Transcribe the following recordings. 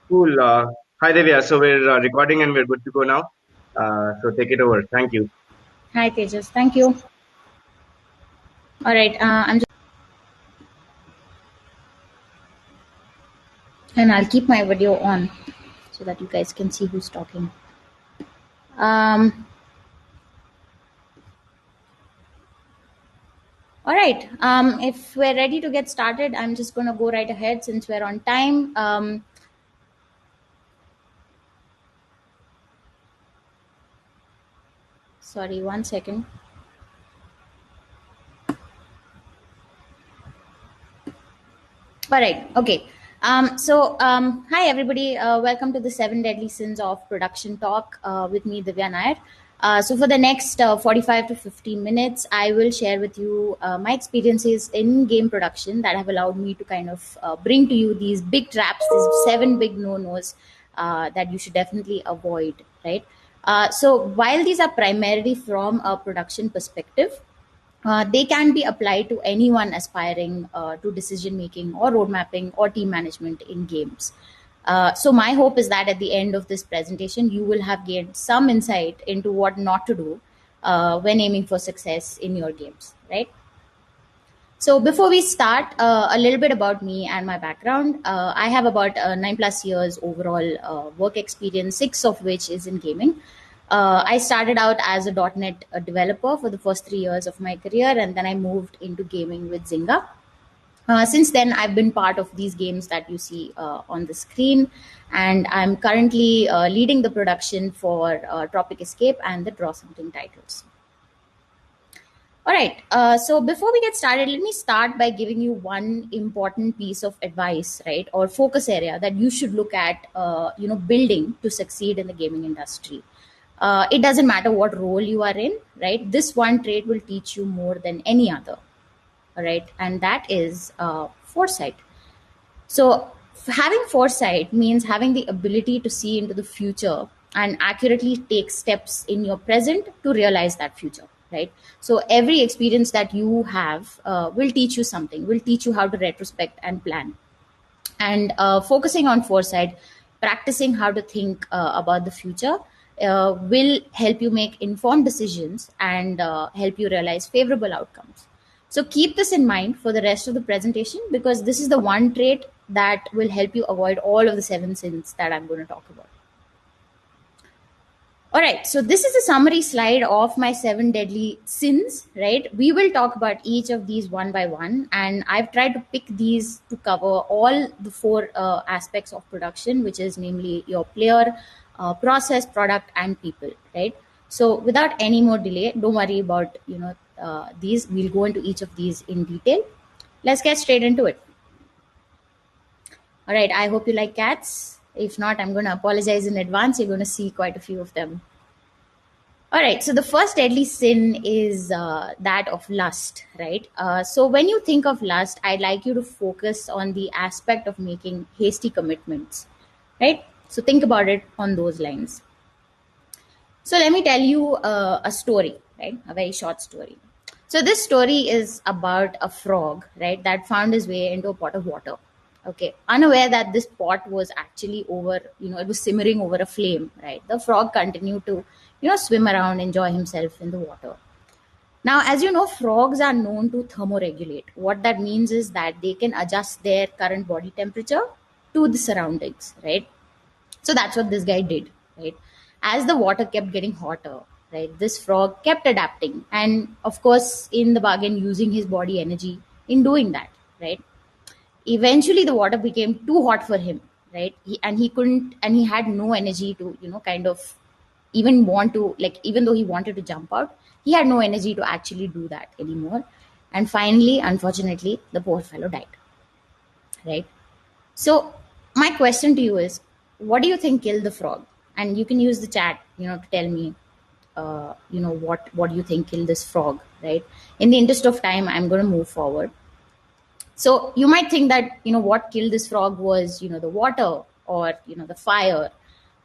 Cool. Hi, Divya. So we're recording and we're good to go now. So take it over. Thank you. Hi, Tejas. Thank you. All right. And I'll keep my video on so that you guys can see who's talking. Um, all right. If we're ready to get started, I'm just going to go right ahead since we're on time. Sorry, 1 second. All right. Okay. Hi everybody. Welcome to the Seven Deadly Sins of Production Talk with me, Divya Nair. So for the next 45 to 50 minutes, I will share with you my experiences in game production that have allowed me to kind of bring to you these big traps, these seven big no-nos that you should definitely avoid, right? So while these are primarily from a production perspective, they can be applied to anyone aspiring to decision making or road mapping or team management in games. So my hope is that at the end of this presentation, you will have gained some insight into what not to do when aiming for success in your games, right? So before we start, a little bit about me and my background. I have about 9+ years overall work experience, six of which is in gaming. I started out as a .NET developer for the first 3 years of my career, and then I moved into gaming with Zynga. Since then, I've been part of these games that you see on the screen, and I'm currently leading the production for Tropic Escape and the Draw Something titles. All right. So before we get started, let me start by giving you one important piece of advice, right, or focus area that you should look at, building to succeed in the gaming industry. It doesn't matter what role you are in, right? This one trait will teach you more than any other, all right, and that is foresight. So, having foresight means having the ability to see into the future and accurately take steps in your present to realize that future, right? So, every experience that you have will teach you something, will teach you how to retrospect and plan. And focusing on foresight, practicing how to think about the future will help you make informed decisions and help you realize favorable outcomes. So keep this in mind for the rest of the presentation, because this is the one trait that will help you avoid all of the seven sins that I'm going to talk about. All right, so this is a summary slide of my seven deadly sins, right? We will talk about each of these one by one, and I've tried to pick these to cover all the four aspects of production, which is namely your player, process, product, and people, right? So without any more delay, don't worry about these. We'll go into each of these in detail. Let's get straight into it. All right, I hope you like cats. If not, I'm going to apologize in advance. You're going to see quite a few of them. All right, so the first deadly sin is that of lust, right? So when you think of lust, I'd like you to focus on the aspect of making hasty commitments, right? So think about it on those lines. So let me tell you a story, right? A very short story. So this story is about a frog, right, that found his way into a pot of water. Okay, unaware that this pot was actually over, it was simmering over a flame, right? The frog continued to, swim around, enjoy himself in the water. Now, as you know, frogs are known to thermoregulate. What that means is that they can adjust their current body temperature to the surroundings, right? So that's what this guy did, right? As the water kept getting hotter, right, this frog kept adapting, and of course, in the bargain, using his body energy in doing that, right? Eventually, the water became too hot for him, right? He couldn't, and he had no energy to, kind of even want to, like, even though he wanted to jump out, he had no energy to actually do that anymore. And finally, unfortunately, the poor fellow died, right? So my question to you is, what do you think killed the frog? And you can use the chat, to tell me, what you think killed this frog, right? In the interest of time, I'm going to move forward. So you might think that, what killed this frog was, the water or, the fire,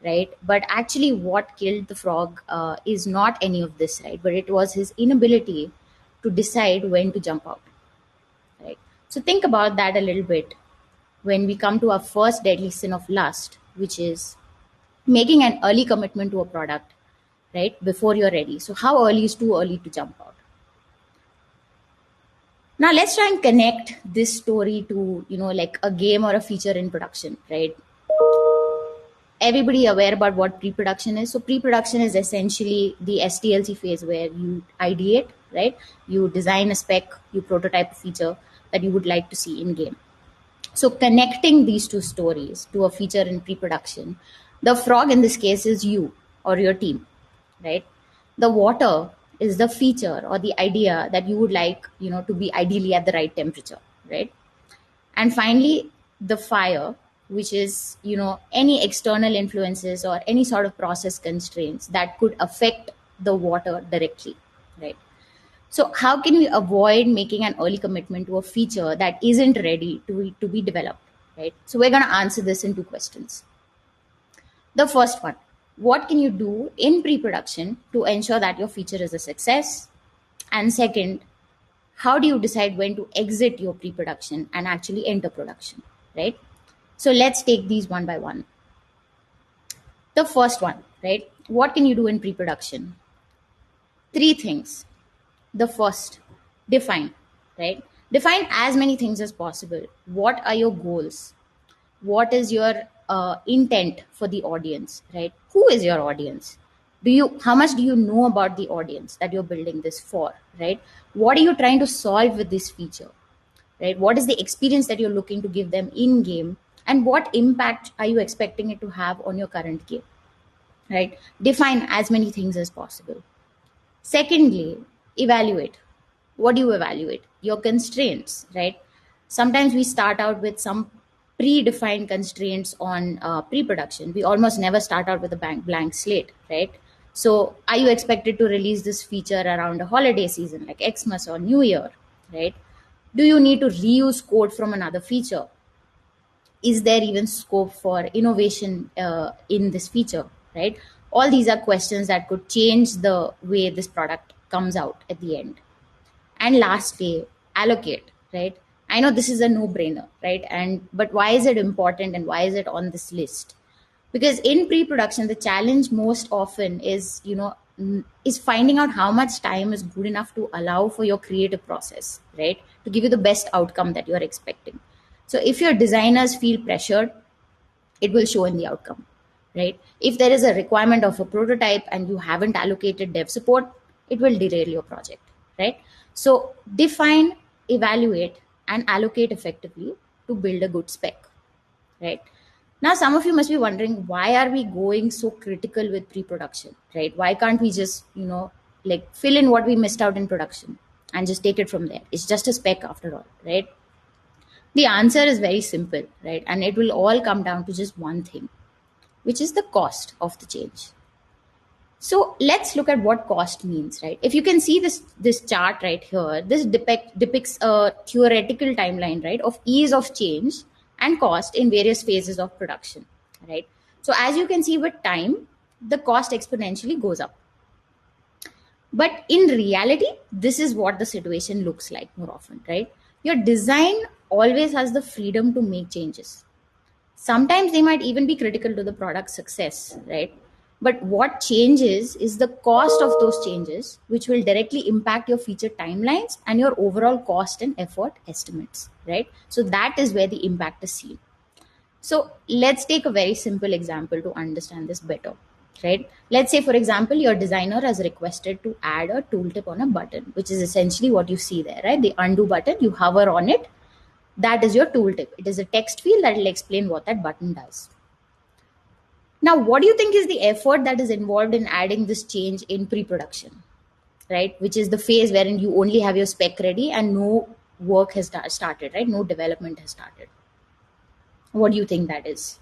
right? But actually, what killed the frog is not any of this, right? But it was his inability to decide when to jump out, right? So think about that a little bit when we come to our first deadly sin of lust. which is making an early commitment to a product, right, before you're ready. So how early is too early to jump out? Now let's try and connect this story to, like a game or a feature in production, right? Everybody aware about what pre-production is? So pre-production is essentially the STLC phase where you ideate, right? You design a spec, you prototype a feature that you would like to see in game. So connecting these two stories to a feature in pre-production, the frog in this case is you or your team, right? The water is the feature or the idea that you would like, to be ideally at the right temperature, right? And finally, the fire, which is, any external influences or any sort of process constraints that could affect the water directly, right? So how can we avoid making an early commitment to a feature that isn't ready to be developed, right? So we're going to answer this in two questions. The first one, what can you do in pre-production to ensure that your feature is a success? And second, how do you decide when to exit your pre-production and actually enter production, right? So let's take these one by one. The first one, right? What can you do in pre-production? Three things. The first, define, right? Define as many things as possible. What are your goals? What is your intent for the audience, right? Who is your audience? How much do you know about the audience that you're building this for, right? What are you trying to solve with this feature, right? What is the experience that you're looking to give them in game, and what impact are you expecting it to have on your current game, right? Define as many things as possible. Secondly, evaluate. What do you evaluate? Your constraints, right? Sometimes we start out with some predefined constraints on pre-production. We almost never start out with a blank slate, right? So are you expected to release this feature around a holiday season like Xmas or New Year, right? Do you need to reuse code from another feature? Is there even scope for innovation in this feature, right? All these are questions that could change the way this product comes out at the end. And lastly, allocate, right? I know this is a no brainer, right? And but why is it important and why is it on this list? Because in pre-production the challenge most often is, is finding out how much time is good enough to allow for your creative process, right, to give you the best outcome that you're expecting. So if your designers feel pressured, it will show in the outcome, right? If there is a requirement of a prototype and you haven't allocated dev support, it will derail your project, right? So define, evaluate, and allocate effectively to build a good spec, right? Now some of you must be wondering, why are we going so critical with pre-production, right? Why can't we just, like fill in what we missed out in production and just take it from there? It's just a spec after all, right? The answer is very simple, right? And it will all come down to just one thing, which is the cost of the change. So let's look at what cost means, right? If you can see this chart right here, this depicts a theoretical timeline, right, of ease of change and cost in various phases of production, right? So as you can see, with time, the cost exponentially goes up. But in reality, this is what the situation looks like more often, right? Your design always has the freedom to make changes. Sometimes they might even be critical to the product success, right? But what changes is the cost of those changes, which will directly impact your feature timelines and your overall cost and effort estimates, right? So that is where the impact is seen. So let's take a very simple example to understand this better, right? Let's say, for example, your designer has requested to add a tooltip on a button, which is essentially what you see there, right? The undo button, you hover on it, that is your tooltip. It is a text field that will explain what that button does. Now, what do you think is the effort that is involved in adding this change in pre-production, right? Which is the phase wherein you only have your spec ready and no work has started, right? No development has started. What do you think that is?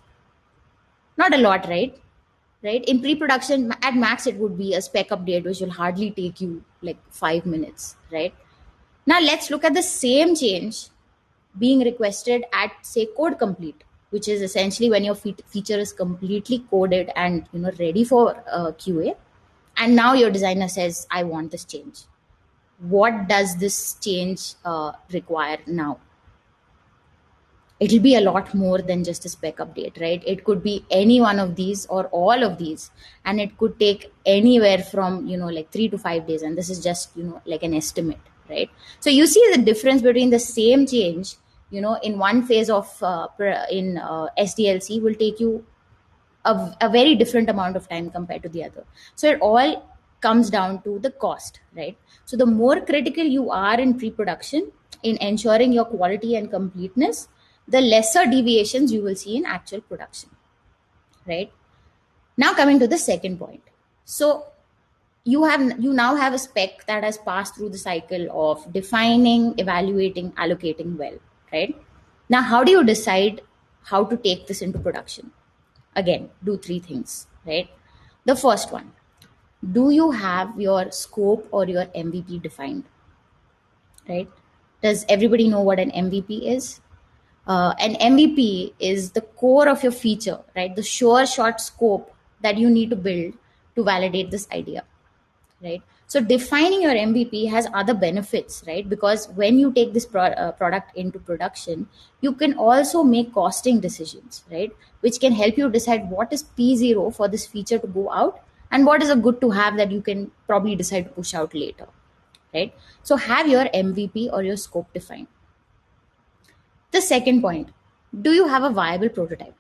Not a lot, right? Right? In pre-production, at max, it would be a spec update, which will hardly take you like 5 minutes, right? Now, let's look at the same change being requested at, say, code complete, which is essentially when your feature is completely coded and ready for QA, and now your designer says, I want this change. What does this change require now? it'll be a lot more than just a spec update, right? It could be any one of these or all of these, and it could take anywhere from, like 3 to 5 days. And this is just, like an estimate, right? So you see the difference between the same change, in one phase of in SDLC will take you a very different amount of time compared to the other. So it all comes down to the cost, right? So the more critical you are in pre-production in ensuring your quality and completeness, the lesser deviations you will see in actual production, right? Now coming to the second point. So you now have a spec that has passed through the cycle of defining, evaluating, allocating well, right? Now how do you decide how to take this into production? Again, do three things, right? The first one, do you have your scope or your MVP defined, right? Does everybody know what an MVP is? An MVP is the core of your feature, right? The sure shot scope that you need to build to validate this idea, right? So defining your MVP has other benefits, right? Because when you take this product into production, you can also make costing decisions, right? Which can help you decide what is P0 for this feature to go out and what is a good to have that you can probably decide to push out later, right? So have your MVP or your scope defined. The second point, do you have a viable prototype?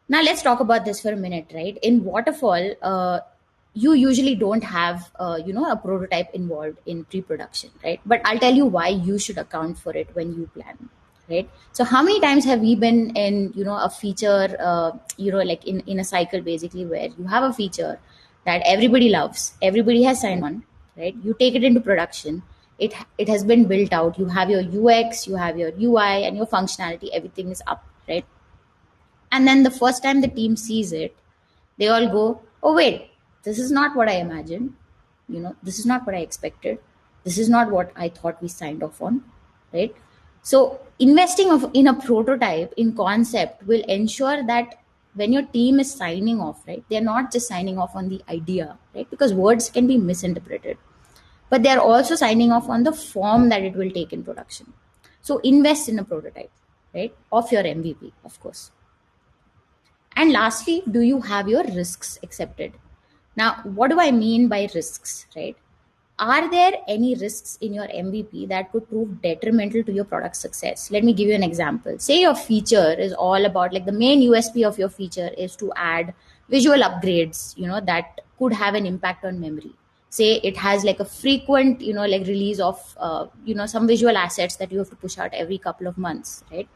Now let's talk about this for a minute, right? In waterfall, you usually don't have, a prototype involved in pre-production, right? But I'll tell you why you should account for it when you plan, right? So how many times have we been in, a feature, like in a cycle basically where you have a feature that everybody loves, everybody has signed on, right? You take it into production. It has been built out. You have your UX, you have your UI, and your functionality. Everything is up, right? And then the first time the team sees it, they all go, oh, wait, this is not what I imagined. This is not what I expected. This is not what I thought we signed off on, right? So investing in a prototype in concept will ensure that when your team is signing off, right, they're not just signing off on the idea, right? Because words can be misinterpreted, but they're also signing off on the form that it will take in production. So invest in a prototype, right, of your MVP, of course. And lastly, do you have your risks accepted? Now, what do I mean by risks, right? Are there any risks in your MVP that could prove detrimental to your product success? Let me give you an example. Say your feature is all about, like, the main USP of your feature is to add visual upgrades, that could have an impact on memory. Say it has like a frequent, like release of, some visual assets that you have to push out every couple of months, right?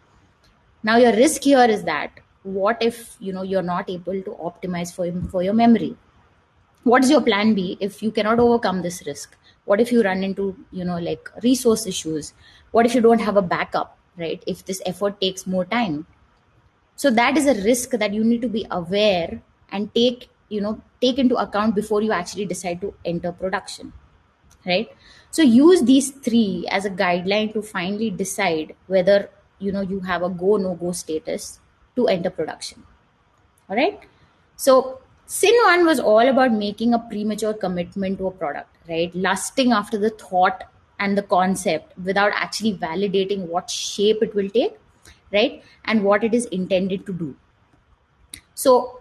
Now your risk here is that what if you're not able to optimize for your memory? What is your plan B if you cannot overcome this risk? What if you run into like resource issues? What if you don't have a backup, right? If this effort takes more time, so that is a risk that you need to be aware and take into account before you actually decide to enter production, right? So use these three as a guideline to finally decide whether you have a go no go status to enter production. All right. So sin one was all about making a premature commitment to a product, right? Lusting after the thought and the concept without actually validating what shape it will take, right? And what it is intended to do. So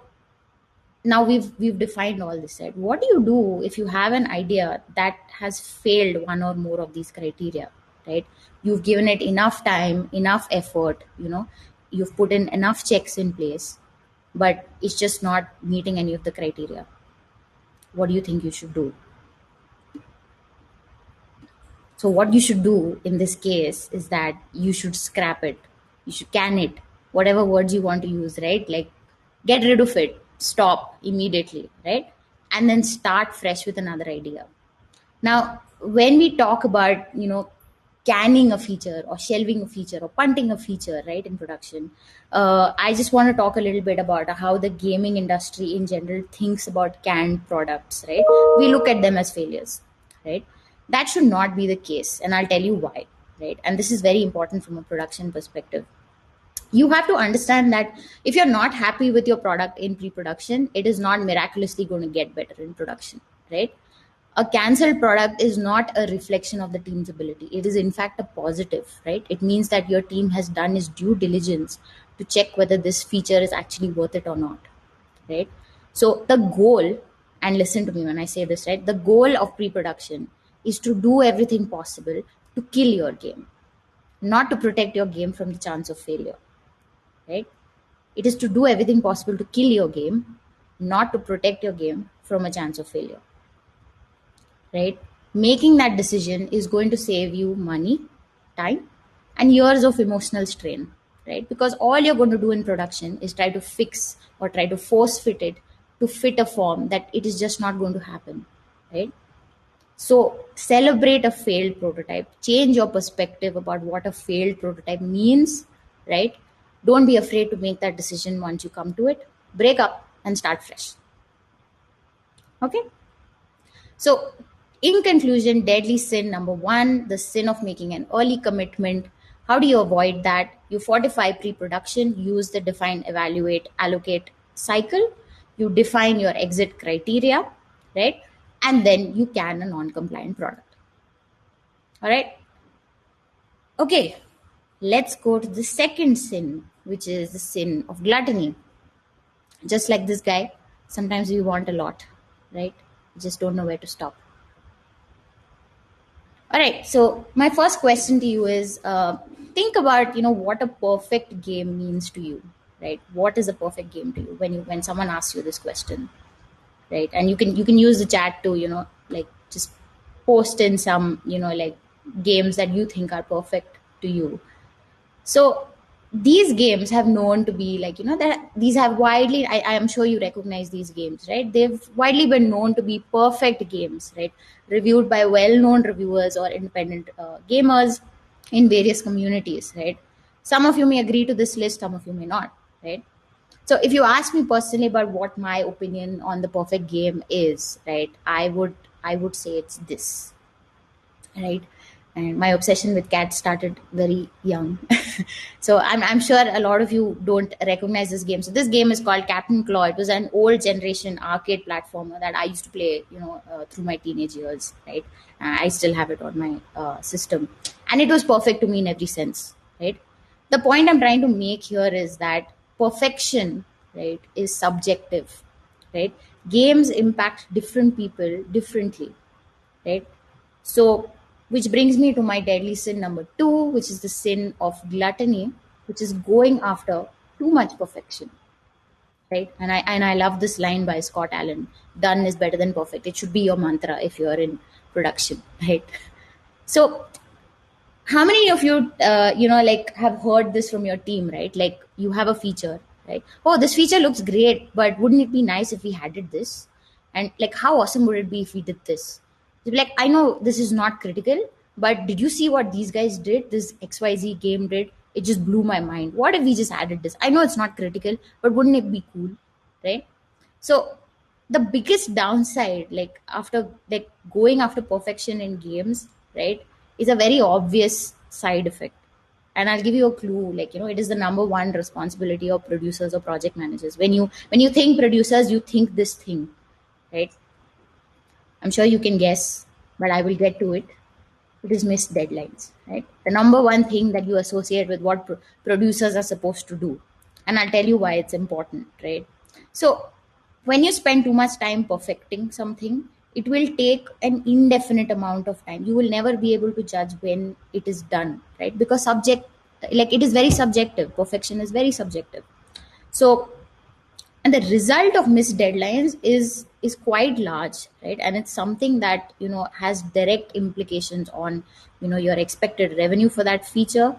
now we've defined all this, right? What do you do if you have an idea that has failed one or more of these criteria, right? You've given it enough time, enough effort, you've put in enough checks in place, but it's just not meeting any of the criteria. What do you think you should do? So what you should do in this case is that you should scrap it. You should can it, whatever words you want to use, right? Like, get rid of it, stop immediately, right? And then start fresh with another idea. Now, when we talk about, canning a feature or shelving a feature or punting a feature, right, in production, I just want to talk a little bit about how the gaming industry in general thinks about canned products, right? We look at them as failures, right? That should not be the case. And I'll tell you why, right? And this is very important from a production perspective. You have to understand that if you're not happy with your product in pre-production, it is not miraculously going to get better in production, right? A cancelled product is not a reflection of the team's ability. It is in fact a positive, right? It means that your team has done its due diligence to check whether this feature is actually worth it or not, right? So the goal, and listen to me when I say this, right? The goal of pre-production is to do everything possible to kill your game, not to protect your game from the chance of failure, right? It is to do everything possible to kill your game, not to protect your game from a chance of failure, right? Making that decision is going to save you money, time, and years of emotional strain, right? Because all you're going to do in production is try to fix or try to force fit it to fit a form that it is just not going to happen, right? So celebrate a failed prototype, change your perspective about what a failed prototype means, right? Don't be afraid to make that decision once you come to it. Break up and start fresh. Okay? So, in conclusion, deadly sin number one, the sin of making an early commitment. How do you avoid that? You fortify pre production, use the define, evaluate, allocate cycle. You define your exit criteria, right? And then you can a non compliant product. All right. Okay. Let's go to the second sin, which is the sin of gluttony. Just like this guy, sometimes we want a lot, right? We just don't know where to stop. All right. So my first question to you is, think about what a perfect game means to you, right? What is a perfect game to you when someone asks you this question, right? And you can use the chat to like just post in some like games that you think are perfect to you. So these games have known to be like, that these have widely, I am sure you recognize these games, right? They've widely been known to be perfect games, right? Reviewed by well-known reviewers or independent gamers in various communities, right? Some of you may agree to this list, some of you may not, right? So if you ask me personally about what my opinion on the perfect game is, right, I would say it's this, right? And my obsession with cats started very young. So I'm sure a lot of you don't recognize this game. So this game is called Captain Claw. It was an old generation arcade platformer that I used to play through my teenage years, right? I still have it on my system, and it was perfect to me in every sense, right? The point I'm trying to make here is that perfection, right, is subjective, right? Games impact different people differently, right? So, which brings me to my deadly sin number two, which is the sin of gluttony, which is going after too much perfection, right? And I love this line by Scott Allen: "Done is better than perfect." It should be your mantra if you are in production, right? So, how many of you like have heard this from your team, right? Like you have a feature, right? Oh, this feature looks great, but wouldn't it be nice if we had it this? And like, how awesome would it be if we did this? They'll be like, I know this is not critical, but did you see what these guys did? This XYZ game did. It just blew my mind. What if we just added this? I know it's not critical, but wouldn't it be cool, right? So the biggest downside, like after like going after perfection in games, right, is a very obvious side effect. And I'll give you a clue. Like, it is the number one responsibility of producers or project managers. When you think producers, you think this thing, right? I'm sure you can guess, but I will get to it. It is missed deadlines, right? The number one thing that you associate with what producers are supposed to do. And I'll tell you why it's important, right? So, when you spend too much time perfecting something, it will take an indefinite amount of time. You will never be able to judge when it is done, right? Because like it is very subjective. Perfection is very subjective. So, and the result of missed deadlines is quite large, right? And it's something that has direct implications on your expected revenue for that feature,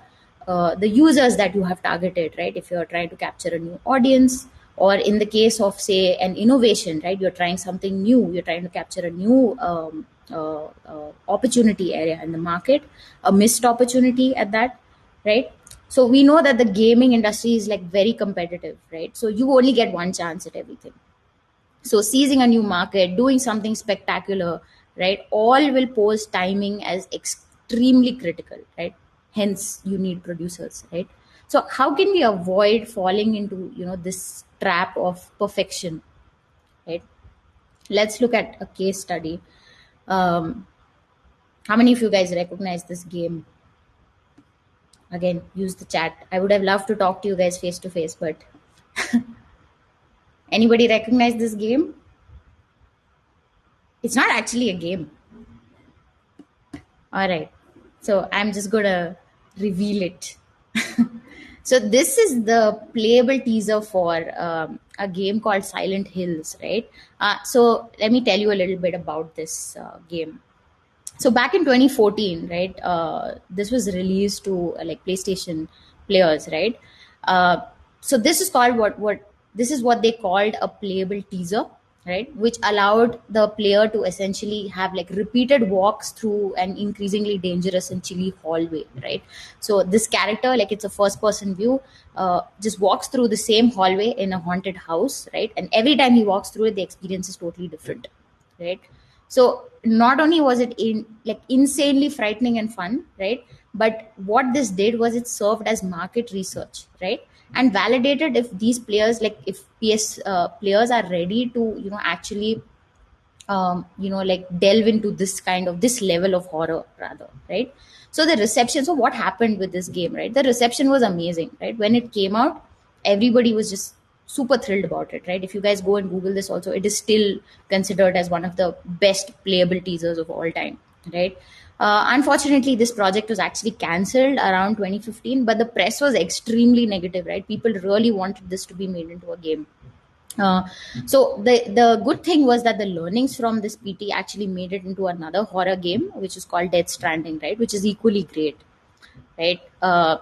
the users that you have targeted, right? If you're trying to capture a new audience, or in the case of say an innovation, right, you're trying something new, you're trying to capture a new opportunity area in the market, a missed opportunity at that, right? So we know that the gaming industry is like very competitive, right? So you only get one chance at everything. So seizing a new market, doing something spectacular, right, all will pose timing as extremely critical, right? Hence you need producers, right? So how can we avoid falling into this trap of perfection, right? Let's look at a case study. Um, how many of you guys recognize this game? Again, use the chat. I would have loved to talk to you guys face to face, but anybody recognize this game? It's not actually a game. All right. So I'm just going to reveal it. So this is the playable teaser for a game called Silent Hills, right? So let me tell you a little bit about this game. So back in 2014, right, this was released to like PlayStation players, right? uh, so this is called what this is what they called a playable teaser, right, which allowed the player to essentially have like repeated walks through an increasingly dangerous and chilly hallway, right? So this character, like it's a first person view, just walks through the same hallway in a haunted house, right, and every time he walks through it the experience is totally different, right? So not only was it like insanely frightening and fun, right, but what this did was it served as market research, right, and validated if these players, like if PS players are ready to actually like delve into this kind of this level of horror rather, right? So the reception, so what happened with this game, right? The reception was amazing, right? When it came out, everybody was just super thrilled about it, right? If you guys go and google this also, it is still considered as one of the best playable teasers of all time, right? Unfortunately, this project was actually cancelled around 2015, but the press was extremely negative, right? People really wanted this to be made into a game. uh, so the good thing was that the learnings from this PT actually made it into another horror game, which is called Death Stranding, right? Which is equally great, right?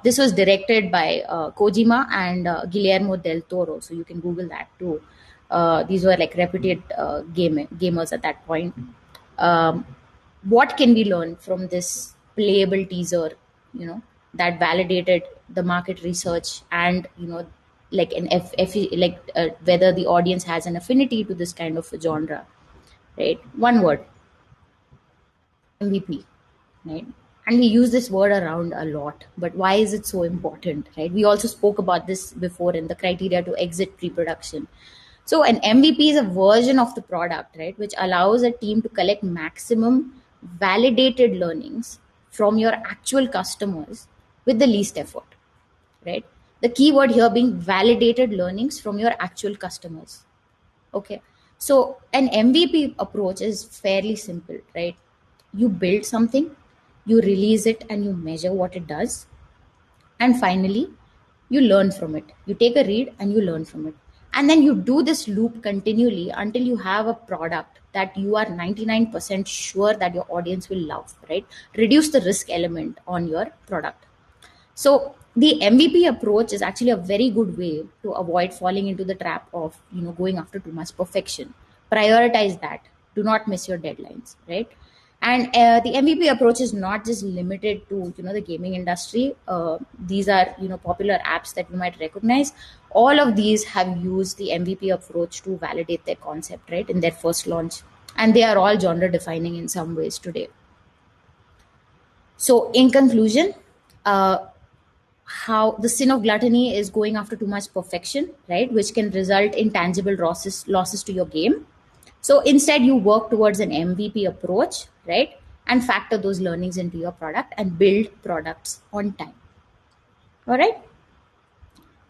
This was directed by Kojima and Guillermo del Toro, so you can Google that too. These were like reputed gamers at that point. Um, what can we learn from this playable teaser? You know that validated the market research and like like whether the audience has an affinity to this kind of a genre, right? One word: MVP, right? And we use this word around a lot, but why is it so important, right? We also spoke about this before in the criteria to exit pre-production. So an MVP is a version of the product, right, which allows a team to collect maximum validated learnings from your actual customers with the least effort, right? The key word here being validated learnings from your actual customers. Okay. So an MVP approach is fairly simple, right? You build something, you release it, and you measure what it does. And finally, you learn from it. You take a read and you learn from it. And then you do this loop continually until you have a product that you are 99% sure that your audience will love, right? Reduce the risk element on your product. So the MVP approach is actually a very good way to avoid falling into the trap of going after too much perfection. Prioritize that. Do not miss your deadlines, right? And the MVP approach is not just limited to the gaming industry. These are popular apps that you might recognize. All of these have used the MVP approach to validate their concept, right, in their first launch, and they are all genre defining in some ways today. So, in conclusion, uh, how the sin of gluttony is going after too much perfection, right, which can result in tangible losses to your game. So instead, you work towards an MVP approach, right, and factor those learnings into your product and build products on time. All right.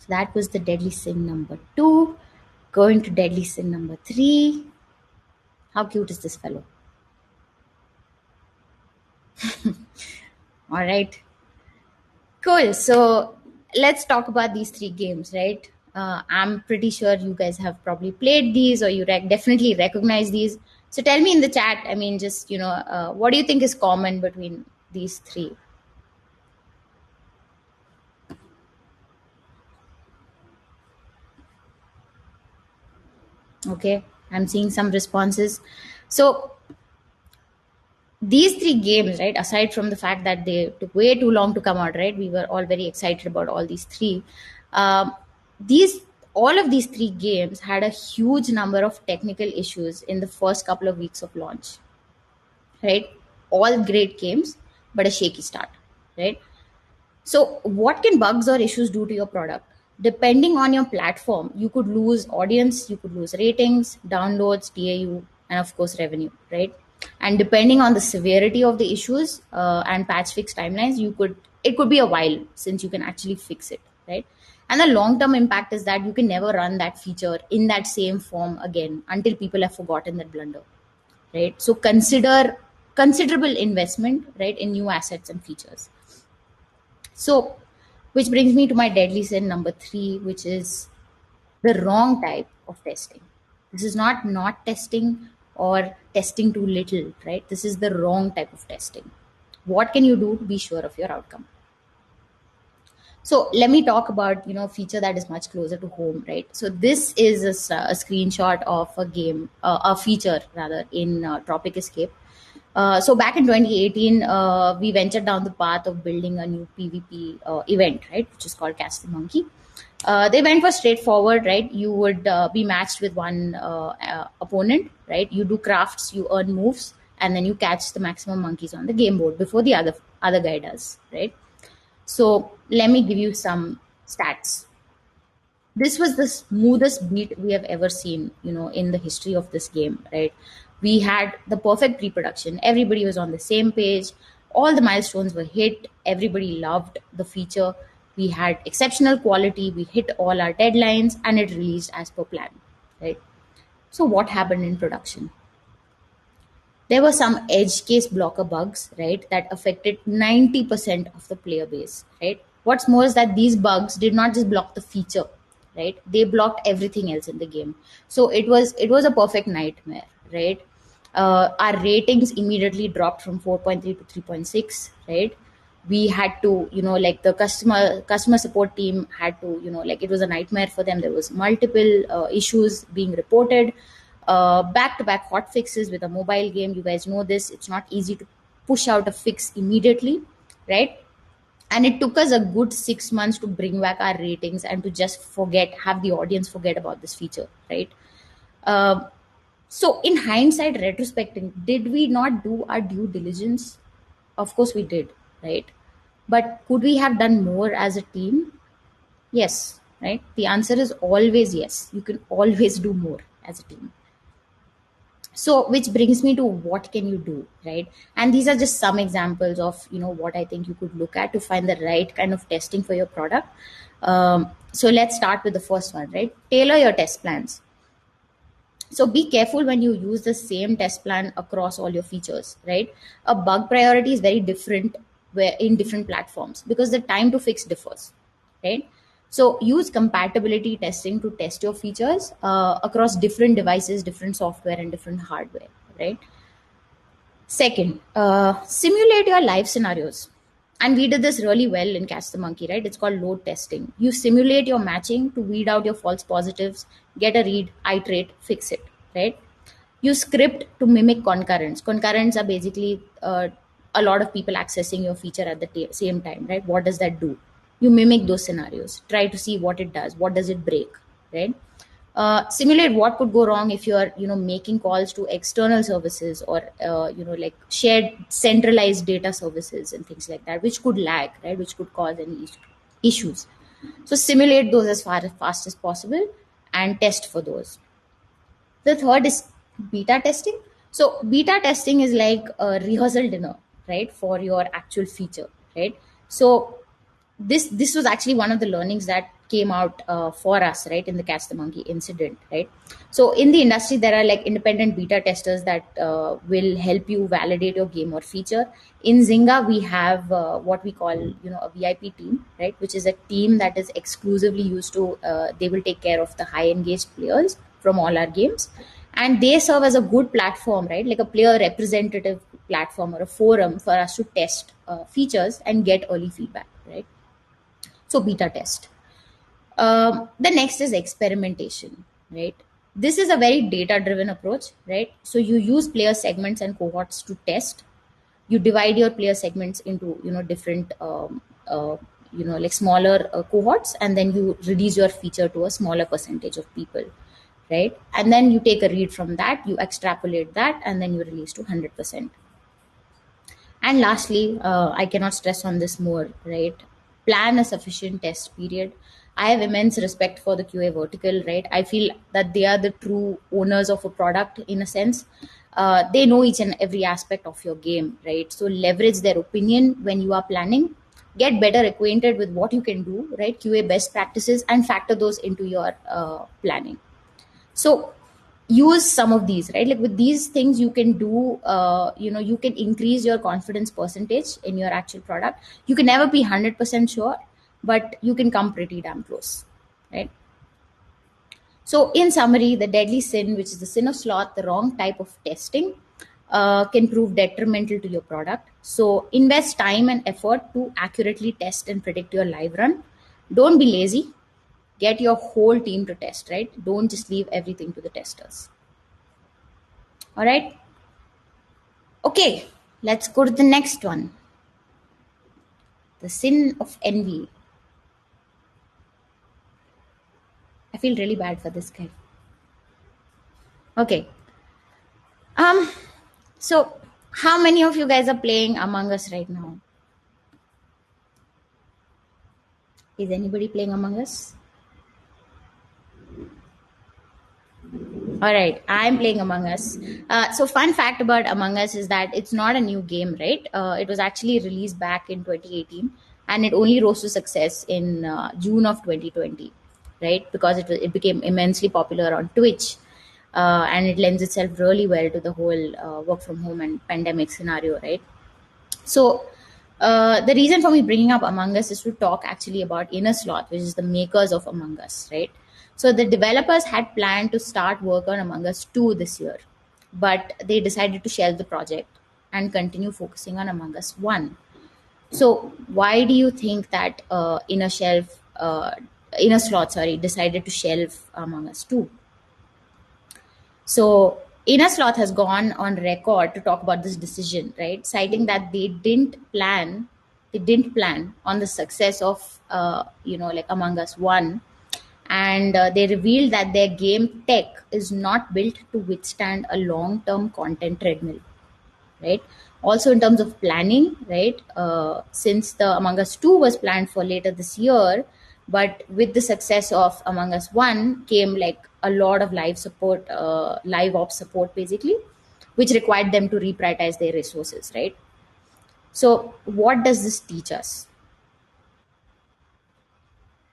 So that was the deadly sin number two. Going to deadly sin number three. How cute is this fellow? All right. Cool. So let's talk about these three games, right? I'm pretty sure you guys have probably played these or you definitely recognize these. So tell me in the chat, I mean, just, what do you think is common between these three? Okay. I'm seeing some responses. So these three games, right, aside from the fact that they took way too long to come out, right, we were all very excited about all these three. um, these all of these three games had a huge number of technical issues in the first couple of weeks of launch, right? All great games, but a shaky start, right? So what can bugs or issues do to your product? Depending on your platform, you could lose audience, you could lose ratings, downloads, DAU, and of course revenue, right? and depending on the severity of the issues and patch fix timelines, it could be a while since you can actually fix it, right? And the long term impact is that you can never run that feature in that same form again until people have forgotten that blunder, right? So consider considerable investment, right, in new assets and features. So, which brings me to my deadly sin number 3, which is the wrong type of testing. This is not testing or testing too little, right? This is the wrong type of testing. What can you do to be sure of your outcome? So let me talk about a feature that is much closer to home, right? So this is a screenshot of a game, a feature rather, in Tropic Escape. So back in 2018, we ventured down the path of building a new PvP event, right, which is called Catch the Monkey. The event was straightforward, right? You would be matched with one opponent, right? You do crafts, you earn moves, and then you catch the maximum monkeys on the game board before the other guy does, right? So let me give you some stats. This was the smoothest beat we have ever seen, in the history of this game, right? We had the perfect pre-production. Everybody was on the same page. All the milestones were hit. Everybody loved the feature. We had exceptional quality. We hit all our deadlines, and it released as per plan, right? So what happened in production? There were some edge case blocker bugs, right, that affected 90% of the player base, right? What's more is that these bugs did not just block the feature, right? They blocked everything else in the game. So it was a perfect nightmare, right? Our ratings immediately dropped from 4.3 to 3.6, right? We had to, like, the customer support team had to, like, it was a nightmare for them. There was multiple issues being reported, back to back hot fixes with a mobile game. You guys know this. It's not easy to push out a fix immediately, right? And it took us a good 6 months to bring back our ratings and to just have the audience forget about this feature, right? Um so, in hindsight, retrospecting, did we not do our due diligence? Of course, we did, right? But could we have done more as a team? Yes, right? The answer is always yes. You can always do more as a team. So, which brings me to what can you do, right? And these are just some examples of what I think you could look at to find the right kind of testing for your product. So, let's start with the first one, right? Tailor your test plans. So be careful when you use the same test plan across all your features, right? A bug priority is very different where in different platforms because the time to fix differs, right? So use compatibility testing to test your features across different devices, different software, and different hardware, right? Second, simulate your live scenarios. And we did this really well in Catch the Monkey, right? It's called load testing. You simulate your matching to weed out your false positives, get a read, iterate, fix it, right? You script to mimic concurrents. Concurrents are basically a lot of people accessing your feature at the same time, right? What does that do? You mimic those scenarios, try to see what it does, what does it break, right? Simulate what could go wrong if you're making calls to external services or like shared centralized data services and things like that, which could lag, right, which could cause any issues. So simulate those as fast as possible and test for those. The third is beta testing. So beta testing is like a rehearsal dinner, right, for your actual feature, right? So this was actually one of the learnings that came out for us, right, in the Catch the Monkey incident, right? So in the industry, there are like independent beta testers that will help you validate your game or feature. In Zynga, we have what we call a VIP team, right, which is a team that is exclusively used to they will take care of the high engaged players from all our games, and they serve as a good platform, right, like a player representative platform or a forum for us to test features and get early feedback, right? So beta test. The next is experimentation, right? This is a very data driven approach, right? So you use player segments and cohorts to test. You divide your player segments into different like smaller cohorts, and then you reduce your feature to a smaller percentage of people, right? And then you take a read from that, you extrapolate that, and then you release to 100%. And lastly, I cannot stress on this more, right? Plan a sufficient test period. I have immense respect for the QA vertical, right? I feel that they are the true owners of a product in a sense. They know each and every aspect of your game, right? So leverage their opinion when you are planning. Get better acquainted with what you can do, right? QA best practices and factor those into your planning. So use some of these, right? Like with these things you can do, you can increase your confidence percentage in your actual product. You can never be 100% sure, but you can come pretty damn close, right? So, in summary, the deadly sin, which is the sin of sloth, the wrong type of testing, can prove detrimental to your product. So, invest time and effort to accurately test and predict your live run. Don't be lazy. Get your whole team to test, right? Don't just leave everything to the testers. All right. Okay. Let's go to the next one. The sin of envy. I feel really bad for this guy. Okay. Um. So, how many of you guys are playing Among Us right now? Is anybody playing Among Us? All right, I'm playing Among Us. So, fun fact about Among Us is that it's not a new game, right? It was actually released back in 2018, and it only rose to success in June of 2020, right? Because it became immensely popular on Twitch, and it lends itself really well to the whole work from home and pandemic scenario, right? So, the reason for me bringing up Among Us is to talk actually about Inner Sloth, which is the makers of Among Us, right? So, the developers had planned to start work on Among Us 2 this year, but they decided to shelve the project and continue focusing on Among Us 1. So, why do you think that Inner Sloth, sorry, decided to shelve Among Us 2? So Inner Sloth has gone on record to talk about this decision, right? Citing that they didn't plan on the success of, like Among Us One, and they revealed that their game tech is not built to withstand a long-term content treadmill, right? Also, in terms of planning, right? Since the Among Us 2 was planned for later this year, but with the success of Among Us 1 came like a lot of live support, live ops support basically, which required them to reprioritize their resources, right? So, what does this teach us?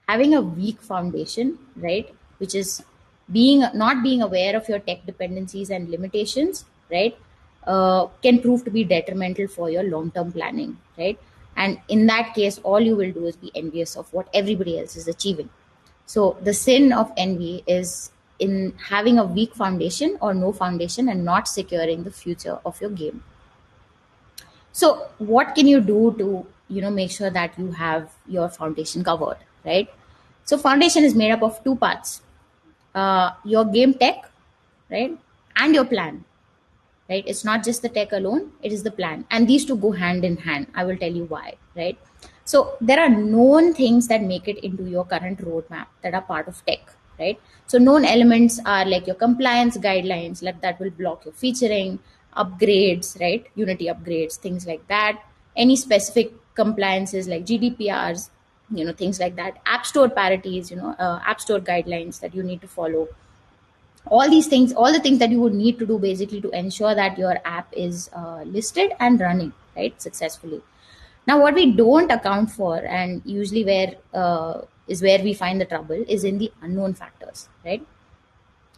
Having a weak foundation, right, which is being not being aware of your tech dependencies and limitations, right, can prove to be detrimental for your long-term planning, right? And in that case, all you will do is be envious of what everybody else is achieving. So the sin of envy is in having a weak foundation or no foundation and not securing the future of your game. So what can you do to make sure that you have your foundation covered, right? So foundation is made up of two parts: your game tech, right, and your plan, right? It's not just the tech alone, it is the plan, and these two go hand in hand. I will tell you why, right? So there are known things that make it into your current roadmap that are part of tech, right? So known elements are like your compliance guidelines, like that will block your featuring, upgrades, right? Unity upgrades, things like that. Any specific compliances like GDPRs, things like that. App store parities, app store guidelines that you need to follow. All these things, all the things that you would need to do basically to ensure that your app is listed and running, right, successfully. Now what we don't account for, and usually where we find the trouble, is in the unknown factors, right?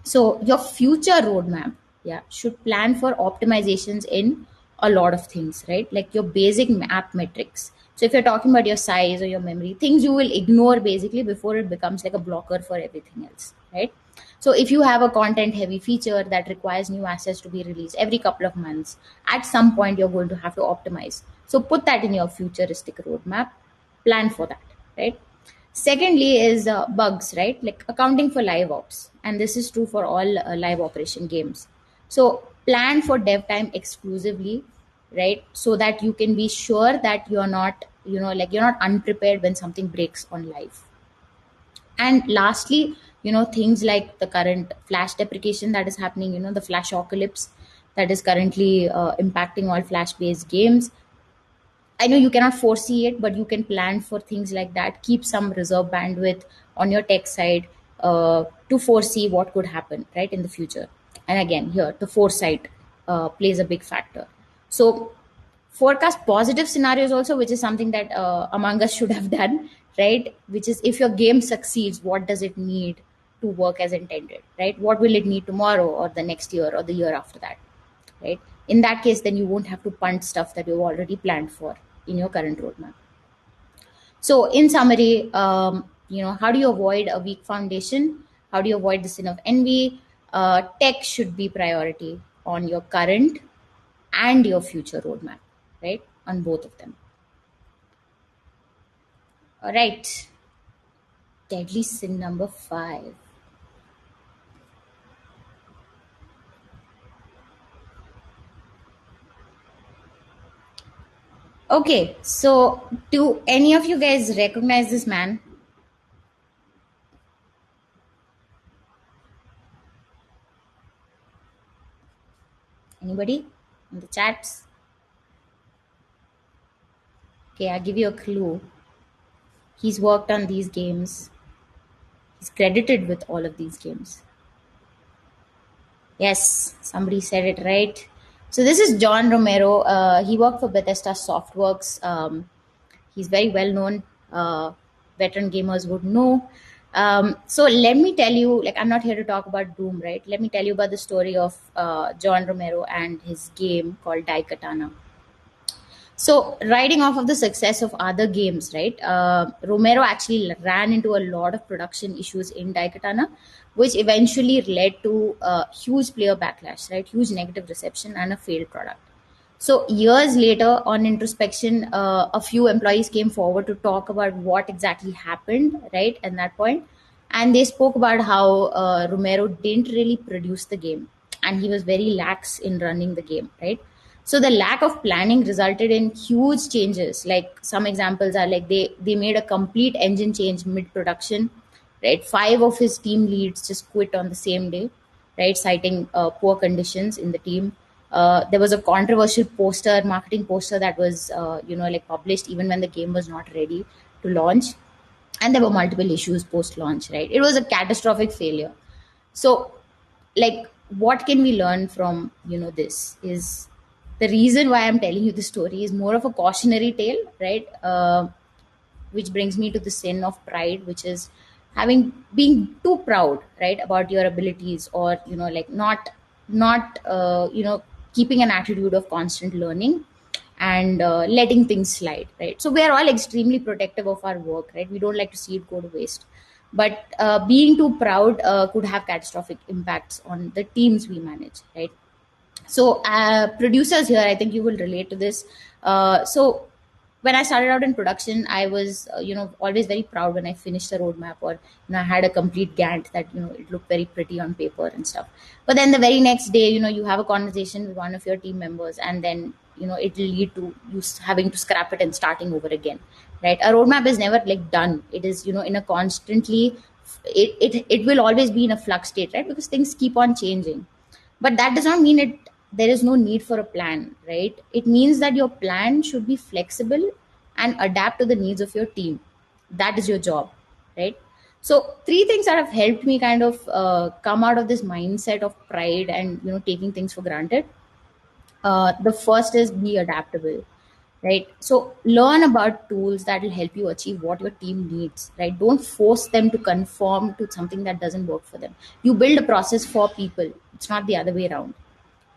So your future roadmap, yeah, should plan for optimizations in a lot of things, right? Like your basic app metrics. So if you're talking about your size or your memory, things you will ignore basically before it becomes like a blocker for everything else, right? So if you have a content heavy feature that requires new assets to be released every couple of months, at some point you're going to have to optimize. So put that in your futuristic roadmap, plan for that, right? Secondly is bugs, right? Like accounting for live ops, and this is true for all live operation games. So plan for dev time exclusively, right? So that you can be sure that you're not, you're not unprepared when something breaks on live. And lastly, things like the current flash deprecation that is happening, the flash apocalypse that is currently impacting all flash based games. I know you cannot foresee it, but you can plan for things like that. Keep some reserve bandwidth on your tech side to foresee what could happen, right, in the future. And again, here, the foresight. plays a big factor. So forecast positive scenarios also, which is something that among us should have done, right? Which is, if your game succeeds, what does it need to work as intended, right? What will it need tomorrow or the next year or the year after that, right? In that case, then you won't have to punt stuff that you've already planned for in your current roadmap. So, in summary, how do you avoid a weak foundation? How do you avoid the sin of envy? Tech should be priority on your current and your future roadmap, right? On both of them. All right. Deadly sin number 5. Okay, so do any of you guys recognize this man? Anybody in the chats? Okay, I'll give you a clue. He's worked on these games. He's credited with all of these games. Yes, somebody said it right. So this is John Romero. He worked for Bethesda Softworks. He's very well known. Veteran gamers would know. So let me tell you, like, I'm not here to talk about Doom, right? Let me tell you about the story of John Romero and his game called Daikatana. So, riding off of the success of other games, right? Romero actually ran into a lot of production issues in Daikatana, which eventually led to huge player backlash, right? Huge negative reception and a failed product. So, years later, on introspection, a few employees came forward to talk about what exactly happened, right, at that point. And they spoke about how Romero didn't really produce the game and he was very lax in running the game, right? So the lack of planning resulted in huge changes. Like some examples are like they made a complete engine change mid production, right? 5 of his team leads just quit on the same day, right? Citing poor conditions in the team. There was a controversial marketing poster that was like published even when the game was not ready to launch, and there were multiple issues post launch, right? It was a catastrophic failure. So, like, what can we learn from this is the reason why I'm telling you this story is more of a cautionary tale, right? Which brings me to the sin of pride, which is having being too proud, right, about your abilities, or like not keeping an attitude of constant learning and letting things slide, right? So we are all extremely protective of our work, right? We don't like to see it go to waste, but being too proud could have catastrophic impacts on the teams we manage, right? So producers here, I think you will relate to this. So when I started out in production, I was always very proud when I finished a roadmap, or I had a complete Gantt that it looked very pretty on paper and stuff. But then the very next day, you have a conversation with one of your team members, and then it will lead to you having to scrap it and starting over again, right? A roadmap is never like done. It is in a constantly, it will always be in a flux state, right? Because things keep on changing. But that does not mean there is no need for a plan, right? It means that your plan should be flexible and adapt to the needs of your team. That is your job, right? So 3 things that have helped me kind of come out of this mindset of pride and taking things for granted. The first is be adaptable, right? So learn about tools that will help you achieve what your team needs, right? Don't force them to conform to something that doesn't work for them. You build a process for people, it's not the other way around,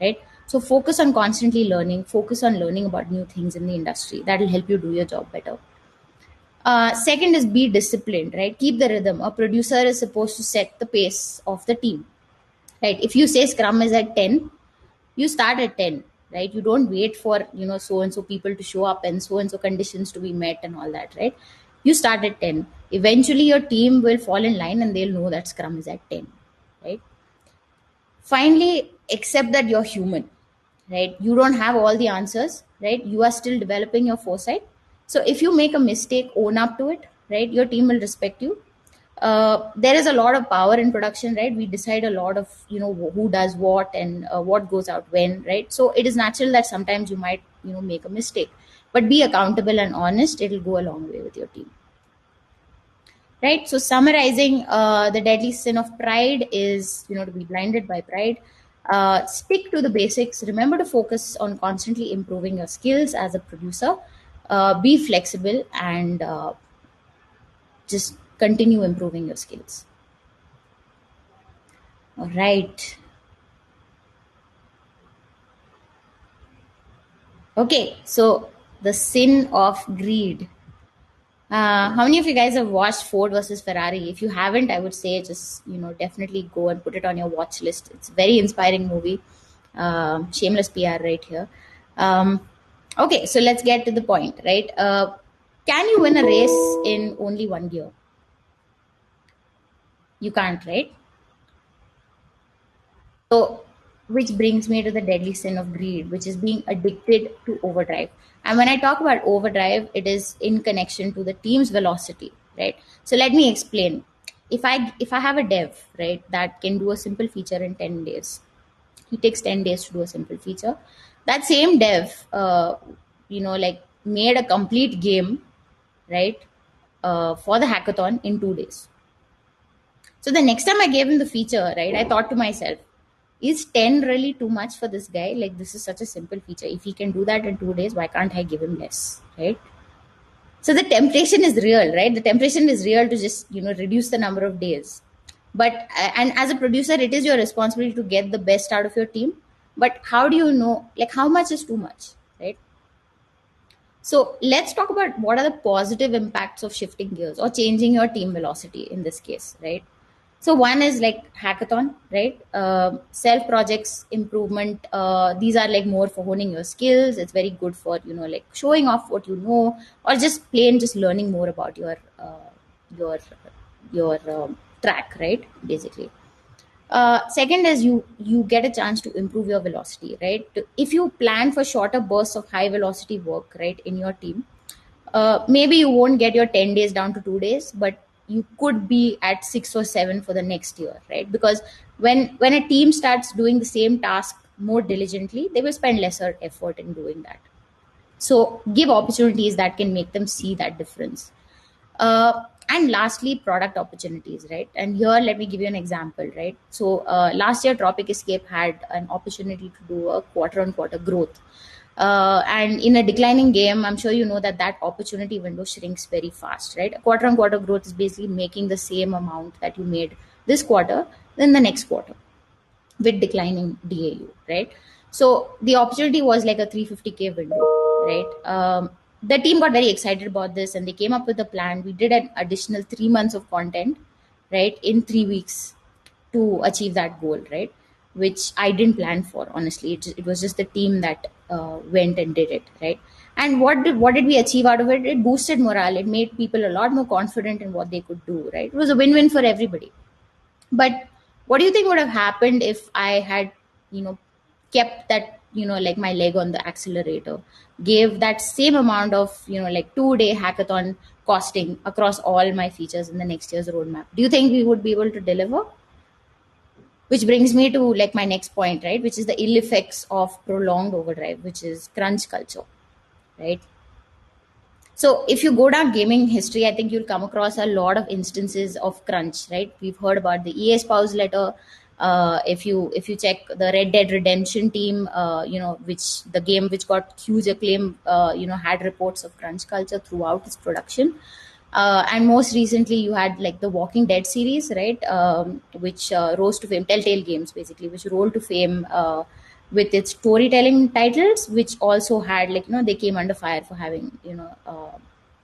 right? So focus on constantly learning, focus on learning about new things in the industry that will help you do your job better. Second is be disciplined, right? Keep the rhythm. A producer is supposed to set the pace of the team, right? If you say scrum is at 10, you start at 10, right? You don't wait for so and so people to show up and so conditions to be met and all that, right? You start at 10. Eventually your team will fall in line and they'll know that scrum is at 10, right? Finally, accept that you're human, right? You don't have all the answers, right? You are still developing your foresight. So if you make a mistake, own up to it, right? Your team will respect you. There is a lot of power in production, right? We decide a lot of who does what and what goes out when, right? So it is natural that sometimes you might make a mistake, but be accountable and honest. It'll go a long way with your team, right? So summarizing, the deadly sin of pride is to be blinded by pride. Stick to the basics. Remember to focus on constantly improving your skills as a producer. Be flexible and just continue improving your skills. All right. Okay. So the sin of greed. How many of you guys have watched Ford versus Ferrari? If you haven't, I would say just definitely go and put it on your watch list. It's a very inspiring movie. Shameless PR right here. Okay, so let's get to the point, right? Can you win a race in only one gear? You can't, right? So, which brings me to the deadly sin of greed, which is being addicted to overdrive. And when I talk about overdrive, it is in connection to the team's velocity, right? So let me explain. If I have a dev, right, that can do a simple feature in 10 days, he takes 10 days to do a simple feature. That same dev, like made a complete game, right, for the hackathon in 2 days. So the next time I gave him the feature, right, I thought to myself, is 10 really too much for this guy? Like, this is such a simple feature. If he can do that in 2 days, why can't I give him less, right? So the temptation is real, right? The temptation is real to just, reduce the number of days. But, and as a producer, it is your responsibility to get the best out of your team. But how do you know, like, how much is too much, right? So let's talk about what are the positive impacts of shifting gears or changing your team velocity in this case, right? So one is like hackathon, right? Self projects improvement. These are like more for honing your skills. It's very good for like showing off what you know, or just plain just learning more about your track, right? Basically. Second is you get a chance to improve your velocity, right? If you plan for shorter bursts of high velocity work, right, in your team, maybe you won't get your 10 days down to 2 days, but you could be at 6 or 7 for the next year, right? Because when a team starts doing the same task more diligently, they will spend lesser effort in doing that. So give opportunities that can make them see that difference. And lastly, product opportunities, right? And here, let me give you an example, right? So last year, Tropic Escape had an opportunity to do a quarter-on-quarter growth. And in a declining game, I'm sure you know that opportunity window shrinks very fast, right? A quarter-on-quarter growth is basically making the same amount that you made this quarter than the next quarter with declining DAU, right? So the opportunity was like a 350K window, right? The team got very excited about this and they came up with a plan. We did an additional 3 months of content, right, in 3 weeks to achieve that goal, right? Which I didn't plan for, honestly. It was just the team that went and did it, right? And what did we achieve out of it? It boosted morale. It made people a lot more confident in what they could do, right? It was a win-win for everybody. But what do you think would have happened if I had, kept that, like my leg on the accelerator, gave that same amount of, like 2 day hackathon costing across all my features in the next year's roadmap? Do you think we would be able to deliver? Which brings me to like my next point, right? Which is the ill effects of prolonged overdrive, which is crunch culture, right? So if you go down gaming history, I think you'll come across a lot of instances of crunch, right? We've heard about the EA spouse letter. If you check the Red Dead Redemption team, which the game which got huge acclaim, had reports of crunch culture throughout its production. And most recently, you had like the Walking Dead series, right? Which rose to fame, Telltale Games basically, which rolled to fame with its storytelling titles, which also had like they came under fire for having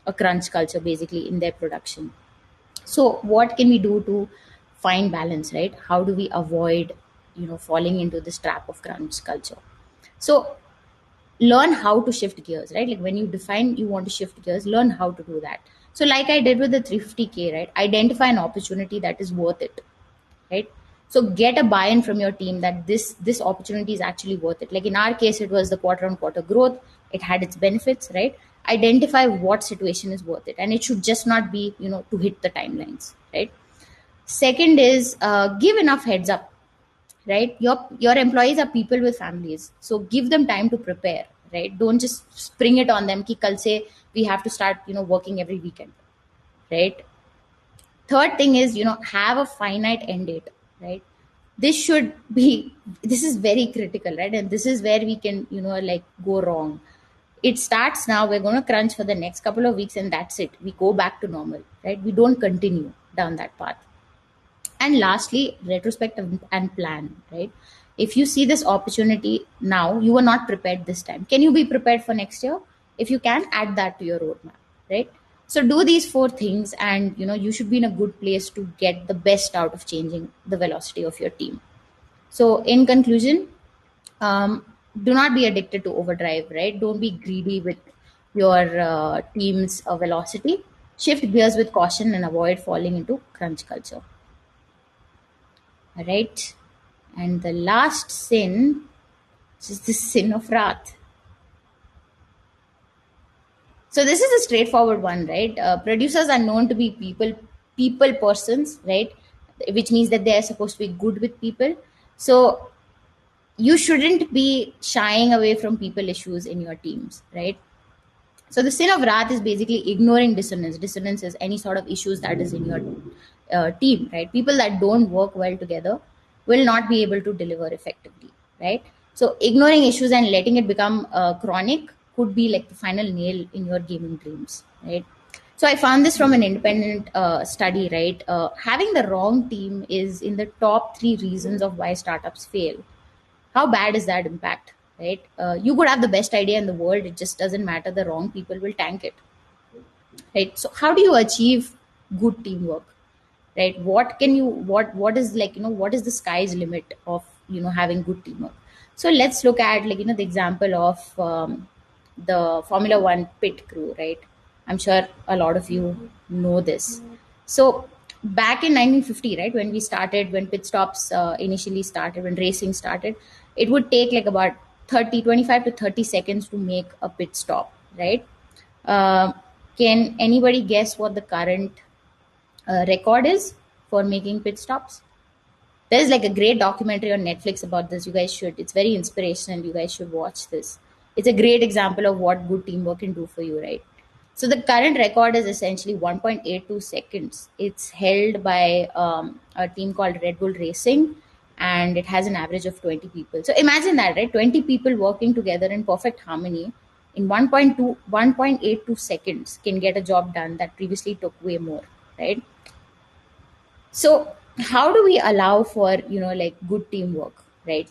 a crunch culture basically in their production. So what can we do to find balance, right? How do we avoid falling into this trap of crunch culture? So learn how to shift gears, right? Like when you define you want to shift gears, learn how to do that. So like I did with the 350K, right? Identify an opportunity that is worth it, right? So get a buy-in from your team that this opportunity is actually worth it. Like in our case, it was the quarter-on-quarter growth. It had its benefits, right? Identify what situation is worth it, and it should just not be to hit the timelines, right? Second is give enough heads up, right? Your employees are people with families, so give them time to prepare, right? Don't just spring it on them ki kal se we have to start working every weekend, right? Third thing is have a finite end date, right? this should be, this is very critical, right? And this is where we can, like, go wrong. It starts now, we're going to crunch for the next couple of weeks, and that's it, we go back to normal, right? We don't continue down that path. And lastly, retrospective and plan, right? If you see this opportunity now, you were not prepared this time, can you be prepared for next year? If you can, add that to your roadmap, right? So do these four things, and you should be in a good place to get the best out of changing the velocity of your team. So in conclusion, um, do not be addicted to overdrive, right? Don't be greedy with your team's velocity. Shift gears with caution and avoid falling into crunch culture. All right. And the last sin is the sin of wrath. So this is a straightforward one, right? Producers are known to be people persons, right? Which means that they are supposed to be good with people. So you shouldn't be shying away from people issues in your teams, right? So the sin of wrath is basically ignoring dissonance. Dissonance is any sort of issues that is in your team, right? People that don't work well together will not be able to deliver effectively, right? So ignoring issues and letting it become chronic could be like the final nail in your gaming dreams, right? So I found this from an independent study, right? Having the wrong team is in the top three reasons of why startups fail. How bad is that impact, right? You could have the best idea in the world, it just doesn't matter, the wrong people will tank it, right? So how do you achieve good teamwork, right? What is, like, what is the sky's limit of having good teamwork? So let's look at, like, the example of the Formula One pit crew, right? I'm sure a lot of you know this. So back in 1950, right, when we started, when pit stops initially started, when racing started, it would take like about 25 to 30 seconds to make a pit stop, right? uh, can anybody guess what the current record is for making pit stops? There's like a great documentary on Netflix about this. You guys should. It's very inspirational. You guys should watch this. It's a great example of what good teamwork can do for you, right? So the current record is essentially 1.82 seconds. It's held by a team called Red Bull Racing, and it has an average of 20 people. So imagine that, right? 20 people working together in perfect harmony in 1.82 seconds can get a job done that previously took way more, right? So how do we allow for like good teamwork, right?